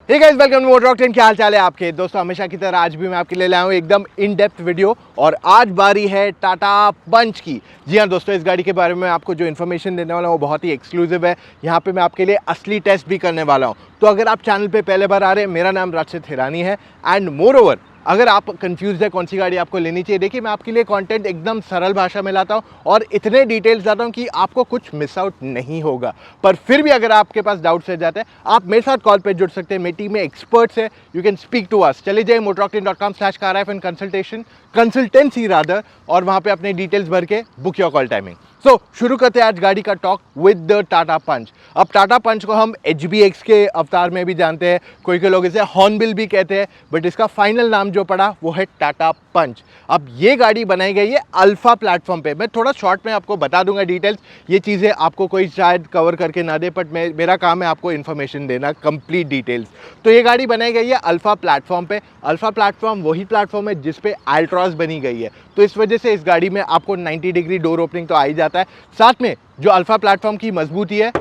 Hey guys, welcome to Motor Octane. क्या हाल चाल है आपके दोस्तों? हमेशा की तरह आज भी मैं आपके लिए लाया हूँ एकदम इन डेप्थ वीडियो और आज बारी है टाटा पंच की। जी हाँ दोस्तों, इस गाड़ी के बारे में आपको जो इन्फॉर्मेशन देने वाला हूँ वो बहुत ही एक्सक्लूसिव है। यहाँ पे मैं आपके लिए असली टेस्ट भी करने वाला हूँ। तो अगर आप चैनल पे पहले बार आ रहे हैं, मेरा नाम राशिद हिरानी है एंड मोर ओवर अगर आप कंफ्यूज है कौन सी गाड़ी आपको लेनी चाहिए, देखिए मैं आपके लिए कंटेंट एकदम सरल भाषा में लाता हूँ और इतने डिटेल्स लाता हूँ कि आपको कुछ मिस आउट नहीं होगा। पर फिर भी अगर आपके पास डाउट्स रह जाते हैं, आप मेरे साथ कॉल पे जुड़ सकते हैं। मेरी टीम में एक्सपर्ट्स है, you can speak to us. चले जाइए motoroctane.com/car कंसल्टेंसी रादर और वहाँ पे अपने डिटेल्स भर के बुक योर कॉल टाइमिंग। सो शुरू करते हैं आज गाड़ी का टॉक विद द टाटा पंच। अब टाटा पंच को हम HBX के अवतार में भी जानते हैं, कोई लोग इसे हॉर्नबिल भी कहते हैं, बट इसका फाइनल नाम जो पड़ा वो है टाटा पंच। अब ये गाड़ी बनाई गई है अल्फा प्लेटफॉर्म पे। मैं थोड़ा शॉर्ट में आपको बता दूंगा डिटेल्स, ये चीज़ें आपको कोई शायद कवर करके ना दे, बट मेरा काम है आपको इन्फॉर्मेशन देना, कंप्लीट डिटेल्स। तो ये गाड़ी बनाई गई है अल्फा प्लेटफॉर्म पे। अल्फा प्लेटफॉर्म वही प्लेटफॉर्म है जिस पे अल्ट्रॉस बनी गई है, तो इस वजह से इस गाड़ी में आपको 90 डिग्री डोर ओपनिंग तो आ ही जाता है। साथ में जो अल्फा प्लेटफॉर्म की मजबूती है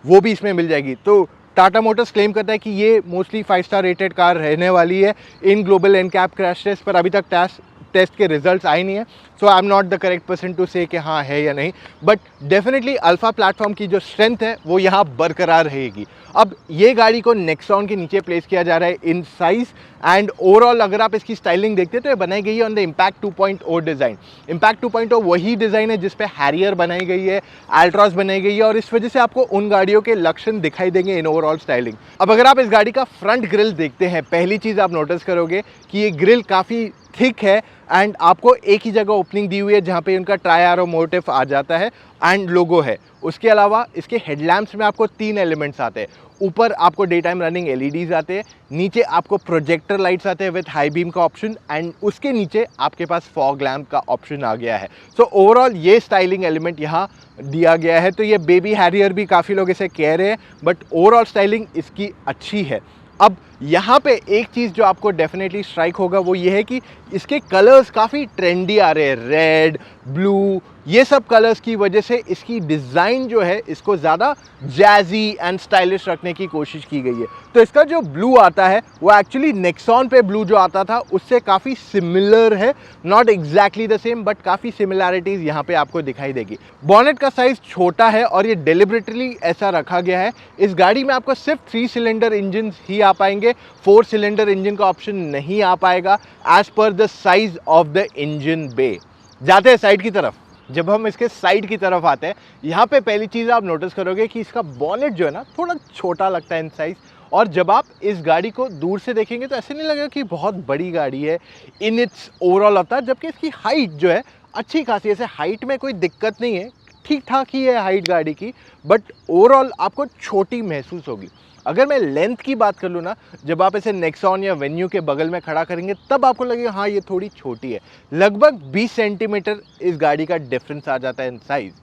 वो भी इसमें मिल जाएगी। तो टाटा मोटर्स क्लेम करता है कि ये मोस्टली 5 स्टार रेटेड कार रहने वाली है in global NCAP crash test, पर अभी तक टेस्ट के रिजल्ट्स आए नहीं है। So I am not the correct person to say कि हाँ है या नहीं, बट डेफिनेटली अल्फा प्लेटफॉर्म की जो स्ट्रेंथ है वो यहाँ बरकरार रहेगी। अब ये गाड़ी को नेक्सॉन के नीचे प्लेस किया जा रहा है इन साइज एंड ओवरऑल अगर आप इसकी स्टाइलिंग देखते हैं तो ये बनाई गई है on the impact 2.0 design. Impact 2.0 वही डिज़ाइन है जिस पे हैरियर बनाई गई है, अल्ट्रॉस बनाई गई है और इस वजह से आपको उन गाड़ियों के लक्षण दिखाई देंगे इन ओवरऑल स्टाइलिंग। अब अगर आप इस गाड़ी का फ्रंट ग्रिल देखते हैं, पहली चीज़ आप नोटिस करोगे कि ये ग्रिल काफ़ी थिक है एंड आपको एक ही जगह ओपनिंग दी हुई है जहाँ पे उनका ट्राई एरो मोटिव आ जाता है एंड लोगो है। उसके अलावा इसके हेडलैम्प्स में आपको 3 एलिमेंट्स आते हैं। ऊपर आपको डे टाइम रनिंग LEDs आते हैं, नीचे आपको प्रोजेक्टर लाइट्स आते हैं विथ हाई बीम का ऑप्शन एंड उसके नीचे आपके पास फॉग लैम्प का ऑप्शन आ गया है। सो ओवरऑल ये स्टाइलिंग एलिमेंट यहाँ दिया गया है। तो ये बेबी हैरियर भी काफ़ी लोग इसे कह रहे हैं, बट ओवरऑल स्टाइलिंग इसकी अच्छी है। अब यहाँ पे एक चीज़ जो आपको डेफिनेटली स्ट्राइक होगा वो ये है कि इसके कलर्स काफ़ी ट्रेंडी आ रहे हैं। रेड, ब्लू, ये सब कलर्स की वजह से इसकी डिज़ाइन जो है इसको ज़्यादा जैजी एंड स्टाइलिश रखने की कोशिश की गई है। तो इसका जो ब्लू आता है वो एक्चुअली नेक्सॉन पे ब्लू जो आता था उससे काफ़ी सिमिलर है, not exactly the same but काफ़ी सिमिलैरिटीज़ यहाँ पे आपको दिखाई देगी। बॉनेट का साइज़ छोटा है और ये डेलिबरेटली ऐसा रखा गया है। इस गाड़ी में आपको सिर्फ 3 सिलेंडर इंजन ही आ पाएंगे, 4 सिलेंडर इंजन का ऑप्शन नहीं आ पाएगा as per the size of the engine bay. जाते हैं साइड की तरफ। जब हम इसके साइड की तरफ आते हैं, यहाँ पे पहली चीज़ आप नोटिस करोगे कि इसका बॉनेट जो है ना थोड़ा छोटा लगता है इन साइज, और जब आप इस गाड़ी को दूर से देखेंगे तो ऐसे नहीं लगेगा कि बहुत बड़ी गाड़ी है इन इट्स ओवरऑल अवतार, जबकि इसकी हाइट जो है अच्छी खासी, ऐसे हाइट में कोई दिक्कत नहीं है, ठीक ठाक ही है हाइट गाड़ी की, बट ओवरऑल आपको छोटी महसूस होगी। अगर मैं लेंथ की बात कर लूँ ना, जब आप इसे नेक्सॉन या वेन्यू के बगल में खड़ा करेंगे तब आपको लगेगा हाँ ये थोड़ी छोटी है। लगभग 20 सेंटीमीटर इस गाड़ी का डिफरेंस आ जाता है इन साइज़।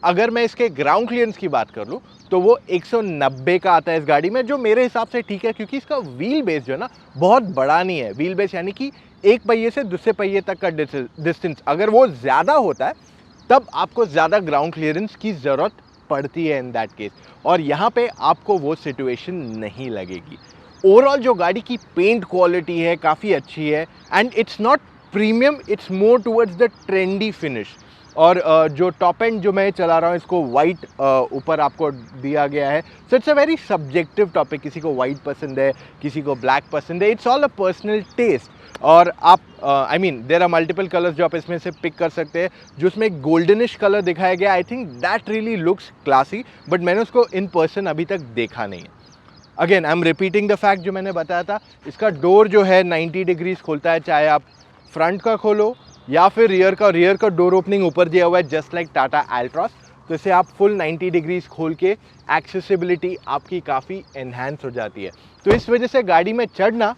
अगर मैं इसके ग्राउंड क्लियरेंस की बात कर लूँ तो वो 190 का आता है इस गाड़ी में, जो मेरे हिसाब से ठीक है क्योंकि इसका व्हील बेस जो है ना बहुत बड़ा नहीं है। व्हील बेस यानी कि एक पहिए से दूसरे पहिए तक का डिस्टेंस अगर वो ज़्यादा होता है तब आपको ज़्यादा ग्राउंड क्लियरेंस की ज़रूरत पड़ती है इन दैट केस, और यहाँ पे आपको वो सिचुएशन नहीं लगेगी। ओवरऑल जो गाड़ी की पेंट क्वालिटी है काफ़ी अच्छी है and it's not premium, it's more towards the trendy finish. और जो टॉप एंड जो मैं चला रहा हूँ इसको वाइट ऊपर आपको दिया गया है। So it's a very subjective topic, किसी को वाइट पसंद है, किसी को ब्लैक पसंद है, it's all a personal taste. और आप I mean there are multiple colours जो आप इसमें से पिक कर सकते हैं। जो उसमें गोल्डनिश कलर दिखाया गया, I think that really looks classy, but मैंने उसको इन पर्सन अभी तक देखा नहीं है। Again I am repeating the fact जो मैंने बताया था, इसका डोर जो है 90 डिग्रीज खोलता है, चाहे आप फ्रंट का खोलो या फिर रियर का डोर ओपनिंग ऊपर दिया हुआ है जस्ट लाइक टाटा अल्ट्रॉस। तो इसे आप फुल 90 डिग्रीज खोल के एक्सेसिबिलिटी आपकी काफ़ी एनहांस हो जाती है। तो इस वजह से गाड़ी में चढ़ना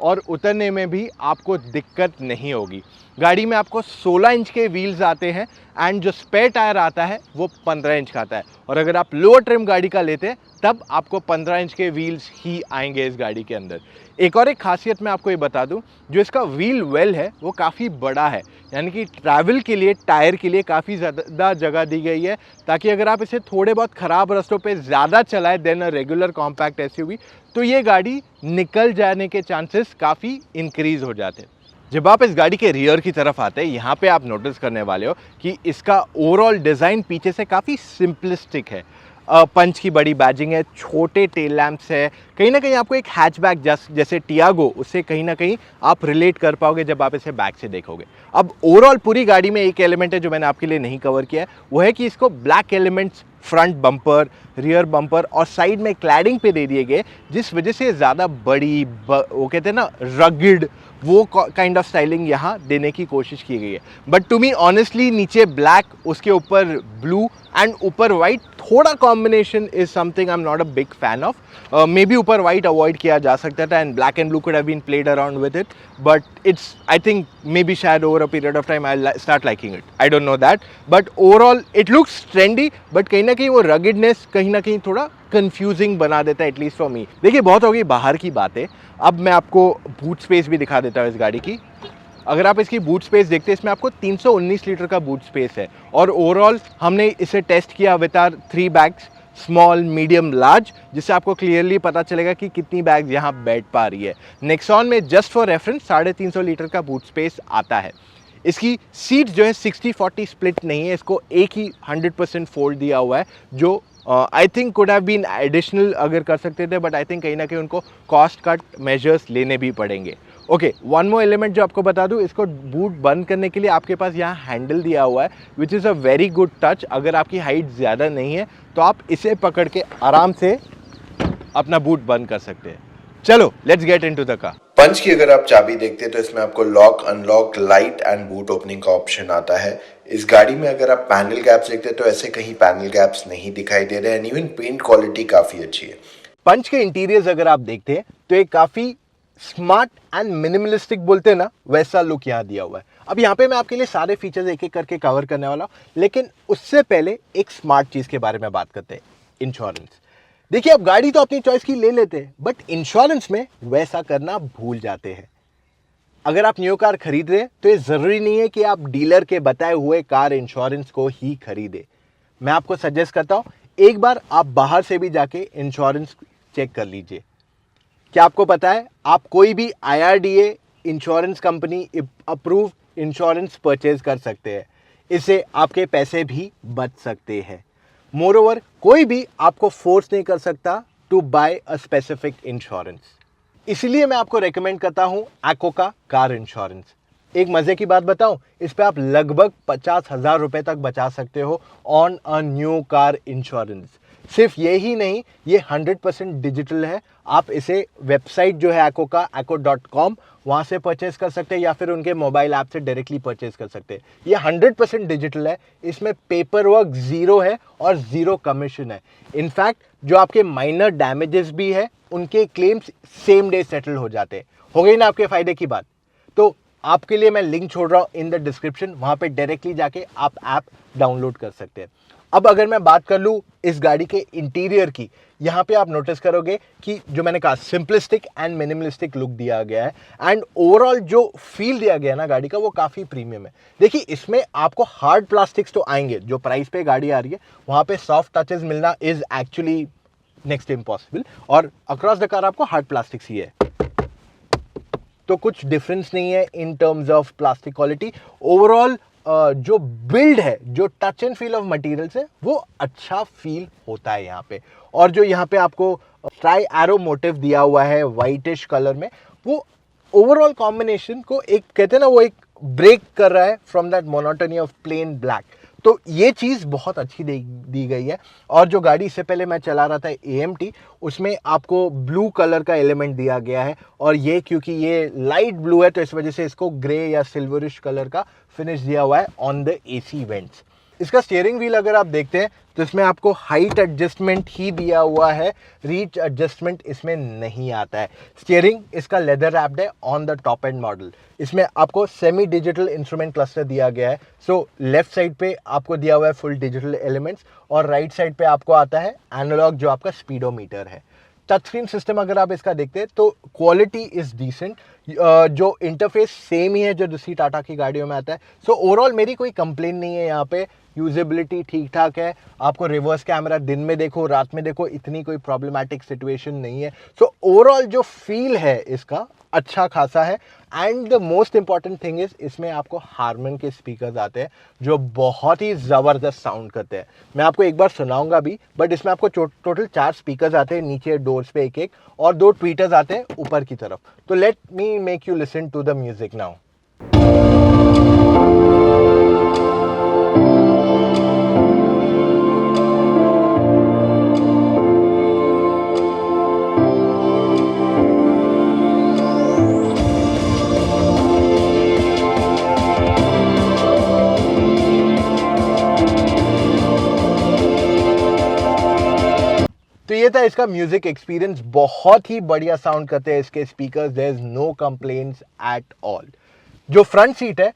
और उतरने में भी आपको दिक्कत नहीं होगी। गाड़ी में आपको 16 इंच के व्हील्स आते हैं एंड जो स्पेयर टायर आता है वो 15 इंच का आता है, और अगर आप लोअर ट्रिम गाड़ी का लेते हैं तब आपको 15 इंच के व्हील्स ही आएंगे इस गाड़ी के अंदर। एक और एक खासियत मैं आपको ये बता दूं, जो इसका व्हील वेल है वो काफ़ी बड़ा है, यानी कि ट्रैवल के लिए टायर के लिए काफ़ी ज़्यादा जगह दी गई है, ताकि अगर आप इसे थोड़े बहुत ख़राब रास्तों पे ज़्यादा चलाएं then a regular compact SUV, तो ये गाड़ी निकल जाने के चांसेस काफ़ी इंक्रीज़ हो जाते हैं। जब आप इस गाड़ी के रियर की तरफ आते हैं, यहाँ पे आप नोटिस करने वाले हो कि इसका ओवरऑल डिज़ाइन पीछे से काफ़ी सिंपलिस्टिक है। पंच की बड़ी बैजिंग है, छोटे टेल लैंप्स है, कहीं ना कहीं आपको एक हैचबैक जैसे टियागो, उससे कहीं ना कहीं आप रिलेट कर पाओगे जब आप इसे बैक से देखोगे। अब ओवरऑल पूरी गाड़ी में एक एलिमेंट है जो मैंने आपके लिए नहीं कवर किया है, वो है कि इसको black elements front bumper, rear bumper और साइड में क्लैडिंग पे दे दिए गए, जिस वजह से ज़्यादा बड़ी वो कहते हैं ना रगिड, वो काइंड ऑफ स्टाइलिंग यहाँ देने की कोशिश की गई है। बट टू मी ऑनेस्टली नीचे ब्लैक, उसके ऊपर ब्लू एंड ऊपर वाइट, थोड़ा combination is something I am not a big fan of. Maybe ऊपर वाइट अवॉइड किया जा सकता था and black and blue could have been played around with it, but it's I think maybe शायद over a period of time I start liking it, I don't know that. But overall it looks trendy, but कहीं ना कहीं वो रगिडनेस कहीं ना कहीं थोड़ा confusing बना देता है, एटलीस्ट फॉर मी। देखिए बहुत हो गई बाहर की बातें, अब मैं आपको बूट स्पेस भी दिखा देता हूँ इस गाड़ी की। अगर आप इसकी बूट स्पेस देखते हैं, इसमें आपको 319 लीटर का बूट स्पेस है और ओवरऑल हमने इसे टेस्ट किया with our 3 bags, small, medium, large, जिससे आपको क्लियरली पता चलेगा कि कितनी बैग्स यहाँ बैठ पा रही है। नेक्सॉन में जस्ट फॉर रेफरेंस 350 लीटर का बूट स्पेस आता है। इसकी सीट जो है 60-40 स्प्लिट नहीं है, इसको एक ही 100% फोल्ड दिया हुआ है, जो I think could have been additional अगर कर सकते थे, बट आई थिंक कहीं ना कहीं उनको कॉस्ट कट मेजर्स लेने भी पड़ेंगे। ओके, वन मोर एलिमेंट जो आपको बता दूं, इसको बूट बंद करने के लिए आपके पास यहाँ हैंडल दिया हुआ है, which is a very good touch. अगर आपकी हाइट ज़्यादा नहीं है तो आप इसे पकड़ के आराम से अपना बूट बंद कर सकते हैं। चलो let's get into the car. Punch की अगर आप चाबी देखते हैं तो इसमें आपको lock, unlock, light and boot opening का ऑप्शन आता है। इस गाड़ी में अगर आप पैनल गैप्स देखते हैं तो ऐसे कहीं पैनल गैप्स नहीं दिखाई दे रहे हैं, इवन पेंट क्वालिटी काफी अच्छी है। पंच के इंटीरियर्स अगर आप देखते हैं तो एक काफी स्मार्ट एंड मिनिमलिस्टिक बोलते हैं ना, वैसा लुक यहाँ दिया हुआ है। अब यहाँ पे मैं आपके लिए सारे फीचर्स एक एक करके कवर करने वाला हूँ, लेकिन उससे पहले एक स्मार्ट चीज के बारे में बात करते हैं, इंश्योरेंस। देखिए अब गाड़ी तो अपनी चॉइस की ले लेते हैं, बट इंश्योरेंस में वैसा करना भूल जाते हैं। अगर आप न्यू कार खरीद रहे हैं तो ये जरूरी नहीं है कि आप डीलर के बताए हुए कार इंश्योरेंस को ही खरीदे। मैं आपको सजेस्ट करता हूं, एक बार आप बाहर से भी जाके इंश्योरेंस चेक कर लीजिए। क्या आपको पता है, आप कोई भी IRDA insurance company approved insurance purchase कर सकते हैं। इससे आपके पैसे भी बच सकते हैं। मोरओवर कोई भी आपको फोर्स नहीं कर सकता to buy a specific insurance. इसलिए मैं आपको रेकमेंड करता हूं ACO का कार इंश्योरेंस। एक मजे की बात बताऊं, इस पे आप लगभग 50,000 रुपए तक बचा सकते हो on a new car insurance. सिर्फ यही नहीं, ये 100% डिजिटल है। आप इसे वेबसाइट जो है ACO का, ACO.com, वहां से परचेज कर सकते हैं या फिर उनके मोबाइल ऐप से डायरेक्टली परचेज कर सकते हैं। ये 100% डिजिटल है, इसमें पेपर वर्क जीरो है और जीरो कमीशन है। इनफैक्ट जो आपके माइनर डैमेजेस भी है, उनके क्लेम्स सेम डे सेटल हो जाते हैं। हो गई ना आपके फायदे की बात। तो आपके लिए मैं लिंक छोड़ रहा हूं इन द डिस्क्रिप्शन, वहां पे डायरेक्टली जाके आप ऐप डाउनलोड कर सकते हैं। अब अगर मैं बात कर लूं इस गाड़ी के इंटीरियर की, यहां पे आप नोटिस करोगे कि जो मैंने कहा सिंपलिस्टिक एंड मिनिमलिस्टिक लुक दिया गया है, एंड ओवरऑल जो फील दिया गया है ना गाड़ी का, वो काफी प्रीमियम है। देखिए इसमें आपको हार्ड प्लास्टिक्स तो आएंगे, जो प्राइस पे गाड़ी आ रही है वहां पे सॉफ्ट टचेस मिलना इज एक्चुअली नेक्स्ट इम्पॉसिबल, और अक्रॉस द कार आपको हार्ड प्लास्टिक्स ही है, तो कुछ डिफरेंस नहीं है in terms of plastic quality. Overall जो बिल्ड है, जो touch and feel of materials है, वो अच्छा फील होता है यहाँ पे। और जो यहाँ पे आपको ट्राई एरो मोटिव दिया हुआ है व्हाइटिश कलर में, वो ओवरऑल कॉम्बिनेशन को एक कहते हैं ना, वो एक ब्रेक कर रहा है from that monotony of plain black. तो ये चीज़ बहुत अच्छी दी गई है। और जो गाड़ी इससे पहले मैं चला रहा था AMT, उसमें आपको ब्लू कलर का एलिमेंट दिया गया है, और ये क्योंकि ये लाइट ब्लू है तो इस वजह से इसको ग्रे या सिल्वरिश कलर का फिनिश दिया हुआ है ऑन द AC वेंट्स। इसका स्टीयरिंग व्हील अगर आप देखते हैं तो इसमें आपको हाइट एडजस्टमेंट ही दिया हुआ है, रीच एडजस्टमेंट इसमें नहीं आता है। स्टीयरिंग इसका लेदर रैप्ड है on the top and model. इसमें आपको सेमी डिजिटल इंस्ट्रूमेंट क्लस्टर दिया गया है। सो लेफ्ट साइड पे आपको दिया हुआ है फुल डिजिटल एलिमेंट्स और राइट साइड पे आपको आता है एनालॉग जो आपका स्पीडोमीटर है। टच स्क्रीन सिस्टम अगर आप इसका देखते हैं तो क्वालिटी इज डिसेंट, जो इंटरफेस सेम ही है जो दूसरी टाटा की गाड़ियों में आता है। सो ओवरऑल मेरी कोई कंप्लेन नहीं है यहाँ पे, यूजेबिलिटी ठीक ठाक है। आपको रिवर्स कैमरा दिन में देखो रात में देखो इतनी कोई प्रॉब्लमैटिक सिचुएशन नहीं है। सो ओवरऑल जो फील है इसका अच्छा खासा है। And the most important thing is इसमें आपको हारमन के स्पीकर्स आते हैं जो बहुत ही ज़बरदस्त साउंड करते हैं। मैं आपको एक बार सुनाऊंगा भी, बट इसमें आपको टोटल 4 स्पीकर्स आते हैं नीचे डोर्स पे एक एक, और 2 ट्वीटर्स आते हैं ऊपर की तरफ। तो let me make you listen to the music now. तो ये था इसका म्यूजिक एक्सपीरियंस, बहुत ही बढ़िया साउंड करते हैं इसके speakers, there is no complaints at all. जो फ्रंट सीट है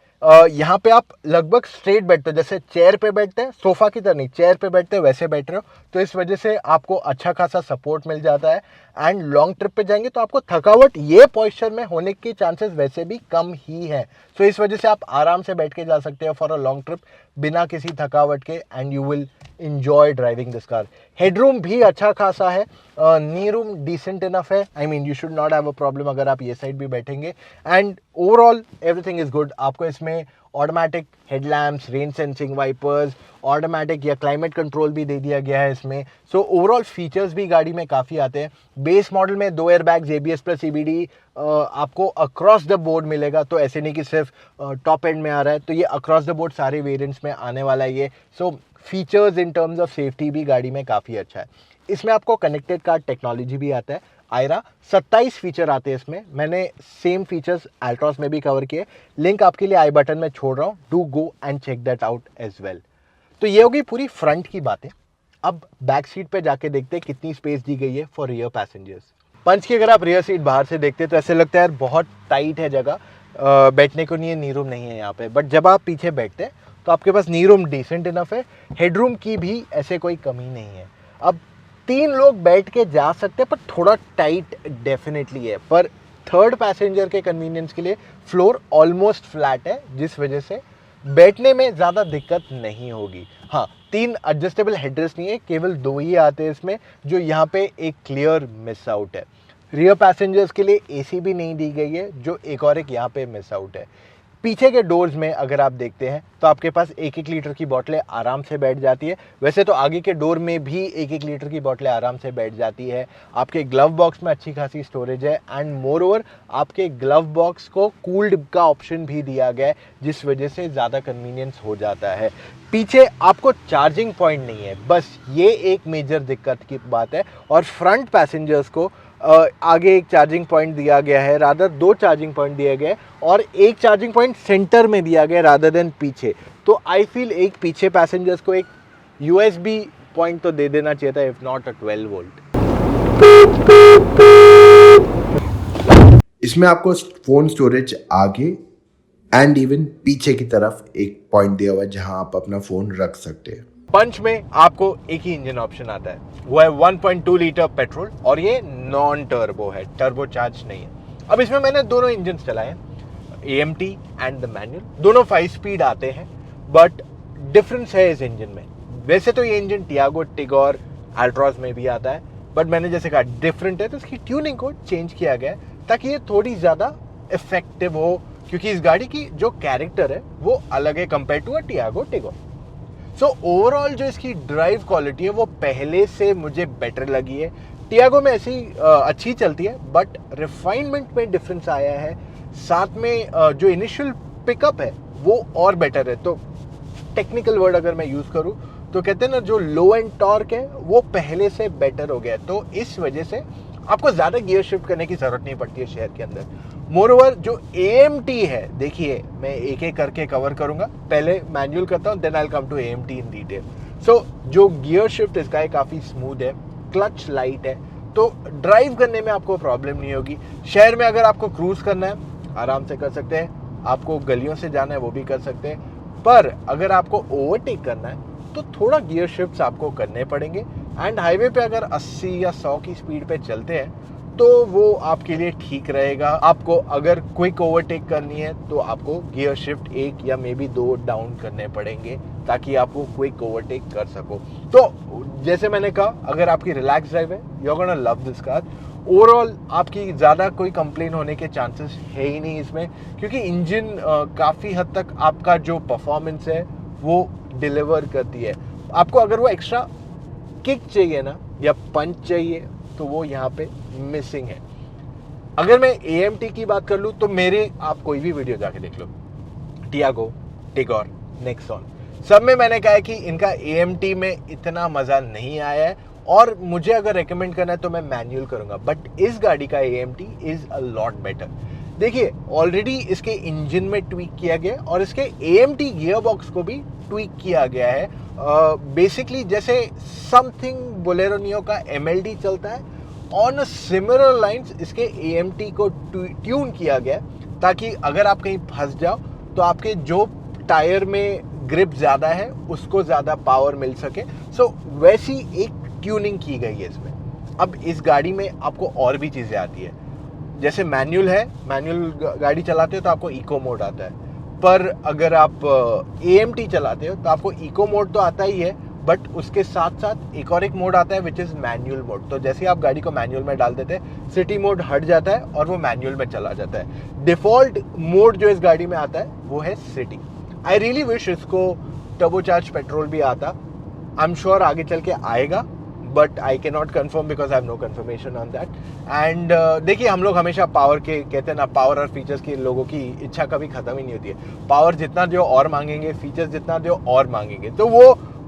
यहाँ पे आप लगभग स्ट्रेट बैठते हो, जैसे चेयर पे बैठते हैं, सोफा की तरह नहीं, चेयर पे बैठते हैं वैसे बैठ रहे हो, तो इस वजह से आपको अच्छा खासा सपोर्ट मिल जाता है। एंड लॉन्ग ट्रिप पे जाएंगे तो आपको थकावट ये पोस्चर में होने के चांसेस वैसे भी कम ही है। सो इस वजह से आप आराम से बैठ के जा सकते हो फॉर अ लॉन्ग ट्रिप बिना किसी थकावट के, and you will enjoy driving this car. Headroom भी अच्छा खासा है, नी रूम डिसेंट इनफ है, I mean you should not have a problem अगर आप ये साइड भी बैठेंगे। And overall everything is good. आपको इसमें automatic headlamps, rain sensing wipers, automatic या क्लाइमेट कंट्रोल भी दे दिया गया है इसमें। सो ओवरऑल फीचर्स भी गाड़ी में काफ़ी आते हैं। बेस मॉडल में 2 एयरबैग्स, ABS प्लस EBD आपको अक्रॉस द बोर्ड मिलेगा, तो ऐसे नहीं कि सिर्फ टॉप एंड में आ रहा है, तो ये अक्रॉस द बोर्ड सारे वेरिएंट्स में आने वाला है ये। So features in terms of safety भी गाड़ी में काफ़ी अच्छा है। इसमें आपको कनेक्टेड कार टेक्नोलॉजी भी आता है, आयरा 27 फीचर आते हैं इसमें। मैंने सेम फीचर्स अल्ट्रॉस में भी कवर किए, लिंक आपके लिए आई बटन में छोड़ रहा हूँ, do go and check that out as well. तो ये होगी पूरी फ्रंट की बातें। अब बैक सीट पे जाके देखते हैं कितनी स्पेस दी गई है फॉर रियर पैसेंजर्स। पंच की अगर आप रियर सीट बाहर से देखते हैं तो ऐसे लगता है यार बहुत टाइट है जगह, बैठने को नहीं है, नी रूम नहीं है यहाँ पे। बट जब आप पीछे बैठते हैं तो आपके पास नी रूम डिसेंट इनफ है, हेडरूम की भी ऐसे कोई कमी नहीं है। अब 3 लोग बैठ के जा सकते हैं, पर थोड़ा टाइट डेफिनेटली है। पर थर्ड पैसेंजर के कन्वीनियंस के लिए फ्लोर ऑलमोस्ट फ्लैट है, जिस वजह से बैठने में ज़्यादा दिक्कत नहीं होगी। हाँ, 3 एडजस्टेबल हेडरेस्ट नहीं है, केवल 2 ही आते हैं इसमें, जो यहाँ पे एक क्लियर मिस आउट है। रियर पैसेंजर्स के लिए AC भी नहीं दी गई है, जो एक और एक यहाँ पे मिस आउट है। पीछे के डोर्स में अगर आप देखते हैं तो आपके पास 1-1 लीटर की बोतलें आराम से बैठ जाती है। वैसे तो आगे के डोर में भी 1-1 लीटर की बोतलें आराम से बैठ जाती है। आपके ग्लव बॉक्स में अच्छी खासी स्टोरेज है, एंड मोर ओवर आपके ग्लव बॉक्स को कूल्ड का ऑप्शन भी दिया गया है, जिस वजह से ज़्यादा कन्वीनियंस हो जाता है। पीछे आपको चार्जिंग पॉइंट नहीं है, बस ये एक मेजर दिक्कत की बात है। और फ्रंट पैसेंजर्स को आगे एक चार्जिंग पॉइंट दिया गया है, रादर 2 चार्जिंग पॉइंट दिए गए, और एक चार्जिंग पॉइंट सेंटर में दिया गया रादर देन पीछे। तो आई फील एक पीछे पैसेंजर्स को एक USB पॉइंट तो दे देना चाहिए था, इफ नॉट अ 12 वोल्ट। इसमें आपको फोन स्टोरेज आगे एंड इवन पीछे की तरफ एक पॉइंट दिया हुआ है जहां आप अपना फोन रख सकते हैं। पंच में आपको एक ही इंजन ऑप्शन आता है, वो है 1.2 लीटर पेट्रोल, और ये नॉन टर्बो है, टर्बो चार्ज नहीं है। अब इसमें मैंने दोनों इंजन चलाए हैं, AMT एंड द मैनुअल, दोनों 5 स्पीड आते हैं, बट डिफरेंस है इस इंजन में। वैसे तो ये इंजन टियागो, टिगोर, अल्ट्रॉस में भी आता है, बट मैंने जैसे कहा डिफरेंट है, तो इसकी ट्यूनिंग को चेंज किया गया है ताकि ये थोड़ी ज़्यादा इफेक्टिव हो, क्योंकि इस गाड़ी की जो कैरेक्टर है वो अलग है compare to a Tiago, Tigor. So overall जो इसकी ड्राइव क्वालिटी है वो पहले से मुझे बेटर लगी है। टियागो में ऐसी अच्छी चलती है, बट रिफाइनमेंट में डिफरेंस आया है। साथ में जो इनिशियल पिकअप है वो और बेटर है। तो टेक्निकल वर्ड अगर मैं यूज़ करूँ तो कहते हैं ना, जो लो एंड टॉर्क है वो पहले से बेटर हो गया है। तो इस वजह से आपको ज़्यादा गियर शिफ्ट करने की ज़रूरत नहीं पड़ती है शहर के अंदर। मोर ओवर जो AMT है, देखिए मैं एक एक करके कवर करूंगा, पहले मैनुअल करता हूं, then I will come to AMT in detail. So जो गियर शिफ्ट इसका है काफ़ी स्मूथ है, क्लच लाइट है, तो ड्राइव करने में आपको प्रॉब्लम नहीं होगी। शहर में अगर आपको क्रूज करना है आराम से कर सकते हैं, आपको गलियों से जाना है वो भी कर सकते हैं, पर अगर आपको ओवरटेक करना है तो थोड़ा गियर शिफ्ट्स आपको करने पड़ेंगे। एंड हाईवे पे अगर 80 या 100 की स्पीड पे चलते हैं तो वो आपके लिए ठीक रहेगा। आपको अगर क्विक ओवरटेक करनी है तो आपको गियर शिफ्ट 1 या मे बी 2 डाउन करने पड़ेंगे ताकि आप वो क्विक ओवरटेक कर सको। तो जैसे मैंने कहा, अगर आपकी रिलैक्स ड्राइव है, you are gonna love this car. Overall आपकी ज़्यादा कोई कंप्लेन होने के चांसेस है ही नहीं इसमें, क्योंकि इंजन काफ़ी हद तक आपका जो परफॉर्मेंस है वो डिलीवर करती है। आपको अगर वो एक्स्ट्रा किक चाहिए ना या पंच चाहिए तो वो यहाँ पे मिसिंग है। अगर मैं AMT की बात कर लूँ तो मेरे, आप कोई भी वीडियो जाके देख लो, टियागो, टिगोर, नेक्सॉन, सब में मैंने कहा है कि इनका AMT में इतना मज़ा नहीं आया है, और मुझे अगर रेकमेंड करना है तो मैं मैनुअल करूँगा, बट इस गाड़ी का AMT is a lot better. देखिए ऑलरेडी इसके इंजन में ट्वीक किया गया है और इसके AMT गियर बॉक्स को भी ट्वीक किया गया है। बेसिकली जैसे समथिंग बोलेरो नियो का MLD चलता है, ऑन सिमिलर लाइंस इसके AMT को ट्यून किया गया है ताकि अगर आप कहीं फंस जाओ तो आपके जो टायर में ग्रिप ज़्यादा है उसको ज़्यादा पावर मिल सके। सो वैसी एक ट्यूनिंग की गई है इसमें। अब इस गाड़ी में आपको और भी चीज़ें आती है, जैसे मैनुअल है, मैनुअल गाड़ी चलाते हो तो आपको इको मोड आता है, पर अगर आप AMT चलाते हो तो आपको इको मोड तो आता ही है, बट उसके साथ साथ एक और एक मोड आता है विच इज़ मैनुअल मोड। तो जैसे आप गाड़ी को मैनुअल में डाल देते हैं, सिटी मोड हट जाता है और वो मैनुअल में चला जाता है। डिफ़ॉल्ट मोड जो इस गाड़ी में आता है वो है सिटी। आई रियली विश इसको टर्बोचार्ज पेट्रोल भी आता, आई एम श्योर आगे चल के आएगा, but I can not confirm because I have no confirmation on that. And देखिए हम लोग हमेशा पावर के कहते हैं ना, पावर और फीचर्स की लोगों की इच्छा कभी ख़त्म ही नहीं होती है। पावर जितना दो और मांगेंगे, फीचर्स जितना दो और मांगेंगे, तो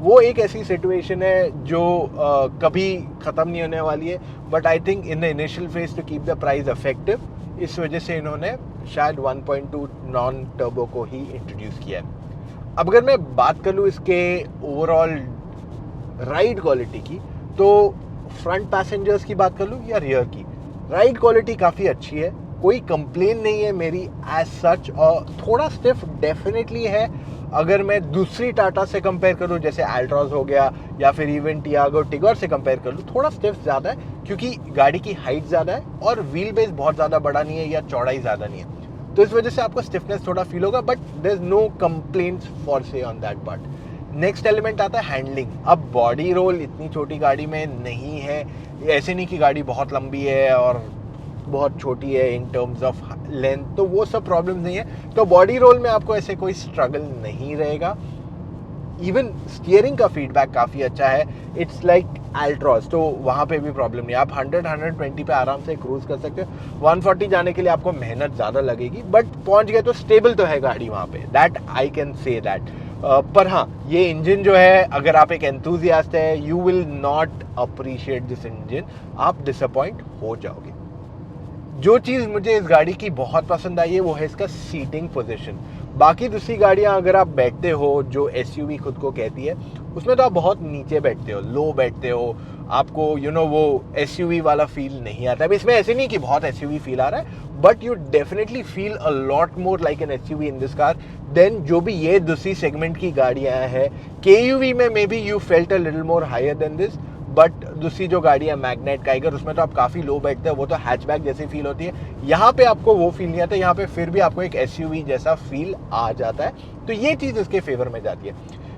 वो एक ऐसी सिचुएशन है जो कभी ख़त्म नहीं होने वाली है। But I think in the initial phase two keep the price affective, इस वजह से इन्होंने शायद 1.2 नॉन टर्बो को ही इंट्रोड्यूस किया है। अब अगर मैं बात कर लूँ इसके ओवरऑल राइड क्वालिटी की, तो फ्रंट पैसेंजर्स की बात कर लूँ या रियर की, राइड क्वालिटी काफ़ी अच्छी है, कोई कंप्लेन नहीं है मेरी एज सच। और थोड़ा स्टिफ डेफिनेटली है अगर मैं दूसरी टाटा से कंपेयर करूँ, जैसे अल्ट्रॉज हो गया या फिर इवन टियागो, टिगोर से कंपेयर कर लूँ, थोड़ा स्टिफ ज़्यादा है क्योंकि गाड़ी की हाइट ज़्यादा है और व्हील बेस बहुत ज़्यादा बड़ा नहीं है या चौड़ाई ज़्यादा नहीं है, तो इस वजह से आपको स्टिफनेस थोड़ा फील होगा, but there is no complaints per se on that part. Next element आता है हैंडलिंग। अब बॉडी रोल इतनी छोटी गाड़ी में नहीं है, ऐसे नहीं कि गाड़ी बहुत लंबी है और बहुत छोटी है इन टर्म्स ऑफ लेंथ, तो वो सब प्रॉब्लम नहीं है। तो बॉडी रोल में आपको ऐसे कोई स्ट्रगल नहीं रहेगा। इवन स्टीयरिंग का फीडबैक काफ़ी अच्छा है, इट्स लाइक अल्ट्रॉस, तो वहाँ पे भी प्रॉब्लम नहीं है। आप 100-120 पे आराम से क्रूज कर सकते हो। 140 जाने के लिए आपको मेहनत ज़्यादा लगेगी, बट पहुँच गए तो स्टेबल तो है गाड़ी वहाँ पे, that I can say that. पर हाँ, ये इंजन जो है, अगर आप एक एंथुजियास्ट है, you will not appreciate this engine, आप डिसअपॉइंट हो जाओगे। जो चीज़ मुझे इस गाड़ी की बहुत पसंद आई है वो है इसका सीटिंग पोजीशन। बाकी दूसरी गाड़ियाँ अगर आप बैठते हो जो SUV खुद को कहती है, उसमें तो आप बहुत नीचे बैठते हो, लो बैठते हो, आपको वो SUV वाला फील नहीं आता। अब इसमें ऐसे नहीं कि बहुत SUV फील आ रहा है, but you definitely feel a lot more like an SUV in this car then जो भी ये दूसरी सेगमेंट की गाड़ियाँ हैं। KUV में maybe you felt a little more higher than this, but दूसरी जो गाड़ी है मैग्नेट काइगर, उसमें तो आप काफ़ी लो बैठते हैं, वो तो हैचबैक जैसी फील होती है। यहाँ पे आपको वो फील नहीं आता, यहाँ पे फिर भी आपको एक SUV जैसा फील आ जाता है, तो ये चीज़ इसके फेवर में जाती है।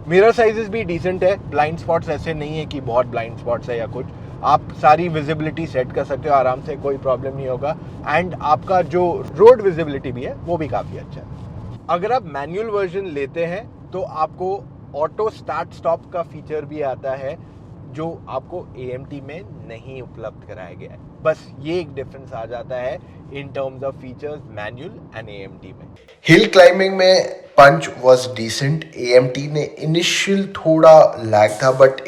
मिरर साइजेस भी डिसेंट है, ब्लाइंड स्पॉट्स ऐसे नहीं है कि बहुत ब्लाइंड स्पॉट्स है या कुछ, आप सारी विजिबिलिटी सेट कर सकते हो आराम से, कोई प्रॉब्लम नहीं होगा। एंड आपका जो रोड विजिबिलिटी भी है वो भी काफ़ी अच्छा है। अगर आप मैनुअल वर्जन लेते हैं तो आपको ऑटो स्टार्ट स्टॉप का फीचर भी आता है जो आपको AMT में नहीं उपलब्ध कराया गया है। बस ये एक डिफरेंस आ जाता है in terms of features manual and AMT में। हिल क्लाइंबिंग में पंच वॉज डिसेंट, AMT ने इनिशियल थोड़ा लैग था, but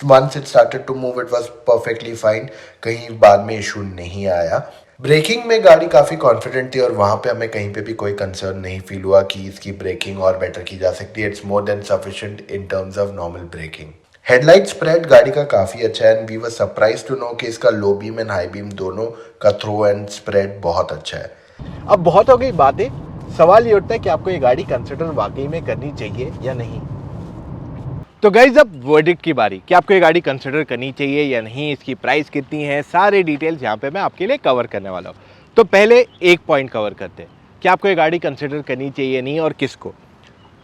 once it started to move it was perfectly fine, कहीं बाद में इशू नहीं आया। ब्रेकिंग में गाड़ी काफ़ी कॉन्फिडेंट थी और वहाँ पे हमें कहीं पे भी कोई कंसर्न नहीं फील हुआ कि इसकी ब्रेकिंग और बेटर की जा सकती है। It's more than sufficient in terms of normal braking. Headlight spread गाड़ी का काफ़ी अच्छा है and we were surprise to know कि इसका low beam and high beam दोनों का थ्रो एंड स्प्रेड बहुत अच्छा है। अब बहुत हो गई बातें, सवाल ये उठता है कि आपको ये गाड़ी कंसिडर वाकई में करनी चाहिए या नहीं। तो गाइज अब वर्डिक्ट की बारी कि आपको ये गाड़ी कंसिडर करनी चाहिए या नहीं, इसकी प्राइस कितनी है, सारे डिटेल्स यहाँ पे मैं आपके लिए कवर करने वाला हूँ। तो पहले एक पॉइंट कवर करते हैं कि आपको ये गाड़ी कंसिडर करनी चाहिए नहीं और किसको।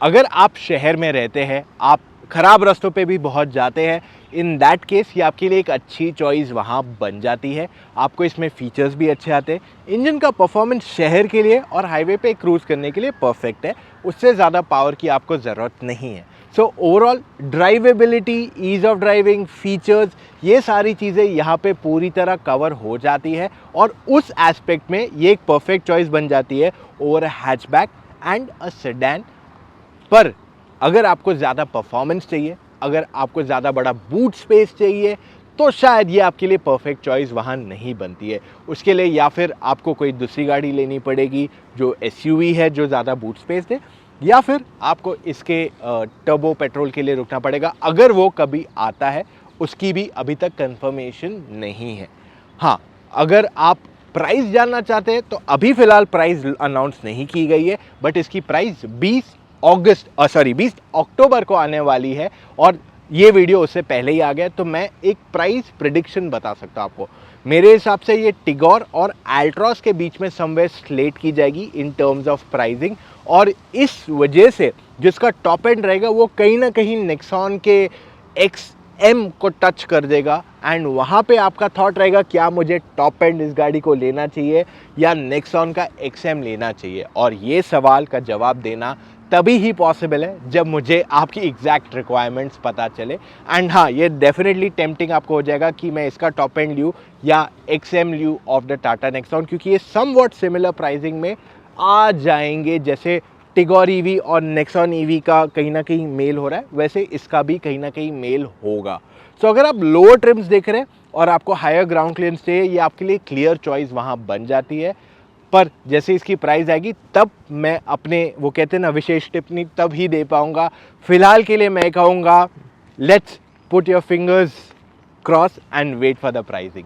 अगर आप शहर में रहते हैं, आप ख़राब रास्तों पे भी बहुत जाते हैं, इन दैट केस ये आपके लिए एक अच्छी चॉइस वहाँ बन जाती है। आपको इसमें फीचर्स भी अच्छे आते हैं, इंजन का परफॉर्मेंस शहर के लिए और हाईवे पे क्रूज़ करने के लिए परफेक्ट है, उससे ज़्यादा पावर की आपको ज़रूरत नहीं है। So overall drivability, ease of driving, features, ये सारी चीज़ें यहाँ पे पूरी तरह कवर हो जाती है और उस एस्पेक्ट में ये एक परफेक्ट चॉइस बन जाती है over a hatchback and a sedan. पर अगर आपको ज़्यादा परफॉर्मेंस चाहिए, अगर आपको ज़्यादा बड़ा बूट स्पेस चाहिए, तो शायद ये आपके लिए परफेक्ट चॉइस वहाँ नहीं बनती है। उसके लिए या फिर आपको कोई दूसरी गाड़ी लेनी पड़ेगी जो एसयूवी है, जो ज़्यादा बूट स्पेस दे, या फिर आपको इसके टर्बो पेट्रोल के लिए रुकना पड़ेगा, अगर वो कभी आता है। उसकी भी अभी तक कंफर्मेशन नहीं है। हाँ, अगर आप प्राइस जानना चाहते हैं तो अभी फ़िलहाल प्राइस अनाउंस नहीं की गई है, बट इसकी प्राइस 20 अक्टूबर को आने वाली है और ये वीडियो उससे पहले ही आ गया, तो मैं एक प्राइस प्रिडिक्शन बता सकता हूँ आपको। मेरे हिसाब से ये टिगोर और एल्ट्रॉस के बीच में समवेयर स्लेट की जाएगी इन टर्म्स ऑफ प्राइसिंग, और इस वजह से जिसका टॉप एंड रहेगा वो कहीं ना कहीं नेक्सॉन के XM को टच कर देगा। एंड वहाँ पे आपका थॉट रहेगा क्या मुझे टॉप एंड इस गाड़ी को लेना चाहिए या नेक्सॉन का XM लेना चाहिए, और ये सवाल का जवाब देना तभी ही पॉसिबल है जब मुझे आपकी एग्जैक्ट रिक्वायरमेंट्स पता चले। एंड हाँ, ये डेफिनेटली टेम्पटिंग आपको हो जाएगा कि मैं इसका टॉप एंड लूँ या XM लूँ ऑफ द टाटा नेक्सॉन, क्योंकि ये समवॉट सिमिलर प्राइसिंग में आ जाएंगे। जैसे टिगोर ईवी और नेक्सॉन ईवी का कहीं ना कहीं मेल हो रहा है, वैसे इसका भी कहीं ना कहीं मेल होगा। सो अगर आप लोअर ट्रिम्स देख रहे हैं और आपको हायर ग्राउंड क्लियरेंस चाहिए, ये आपके लिए क्लियर चॉइस वहाँ बन जाती है। पर जैसे इसकी प्राइस आएगी तब मैं अपने, वो कहते हैं ना, विशेष टिप्पणी तब ही दे पाऊंगा। फिलहाल के लिए मैं कहूँगा let's put your fingers cross and wait for the pricing.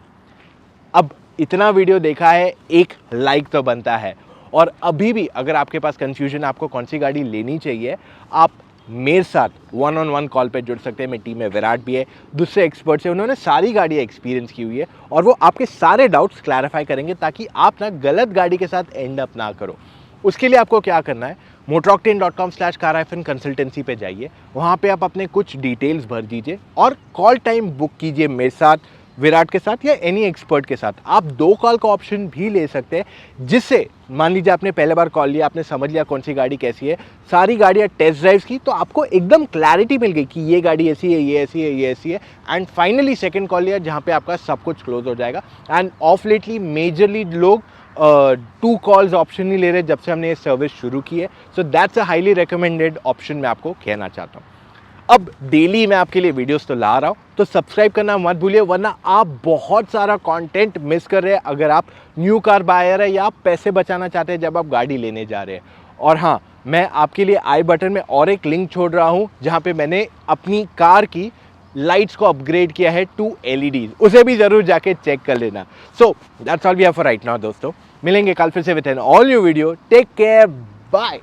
अब इतना वीडियो देखा है, एक लाइक तो बनता है। और अभी भी अगर आपके पास कंफ्यूजन आपको कौन सी गाड़ी लेनी चाहिए, आप मेरे साथ 1-on-1 कॉल पे जुड़ सकते हैं। मेरी टीम में विराट भी है, दूसरे एक्सपर्ट्स हैं, उन्होंने सारी गाड़ियाँ एक्सपीरियंस की हुई है और वो आपके सारे डाउट्स क्लैरिफाई करेंगे ताकि आप ना गलत गाड़ी के साथ एंड अप ना करो। उसके लिए आपको क्या करना है, motoroctane.com/car-consultancy पे जाइए, वहाँ पे आप अपने कुछ डिटेल्स भर दीजिए और कॉल टाइम बुक कीजिए मेरे साथ, विराट के साथ या एनी एक्सपर्ट के साथ। आप 2 कॉल का ऑप्शन भी ले सकते हैं, जिससे मान लीजिए आपने पहले बार कॉल लिया, आपने समझ लिया कौन सी गाड़ी कैसी है, सारी गाड़ियाँ टेस्ट ड्राइव्स की, तो आपको एकदम क्लैरिटी मिल गई कि ये गाड़ी ऐसी है, ये ऐसी है, ये ऐसी है। एंड फाइनली सेकंड कॉल लिया जहाँ पे आपका सब कुछ क्लोज हो जाएगा। एंड ऑफ लेटली मेजरली लोग 2 कॉल्स ऑप्शन ही ले रहे जब से हमने ये सर्विस शुरू की है। So that's a highly recommended option, मैं आपको कहना चाहता हूँ। अब डेली मैं आपके लिए वीडियोस तो ला रहा हूँ, तो सब्सक्राइब करना मत भूलिए, वरना आप बहुत सारा कंटेंट मिस कर रहे हैं अगर आप न्यू कार बायर है या आप पैसे बचाना चाहते हैं जब आप गाड़ी लेने जा रहे हैं। और हाँ, मैं आपके लिए आई बटन में और एक लिंक छोड़ रहा हूँ जहाँ पे मैंने अपनी कार की लाइट्स को अपग्रेड किया है टू LEDs, उसे भी ज़रूर जाके चेक कर लेना। So that's all we have for right now दोस्तों, मिलेंगे कल फिर से with an all new video. Take care, bye.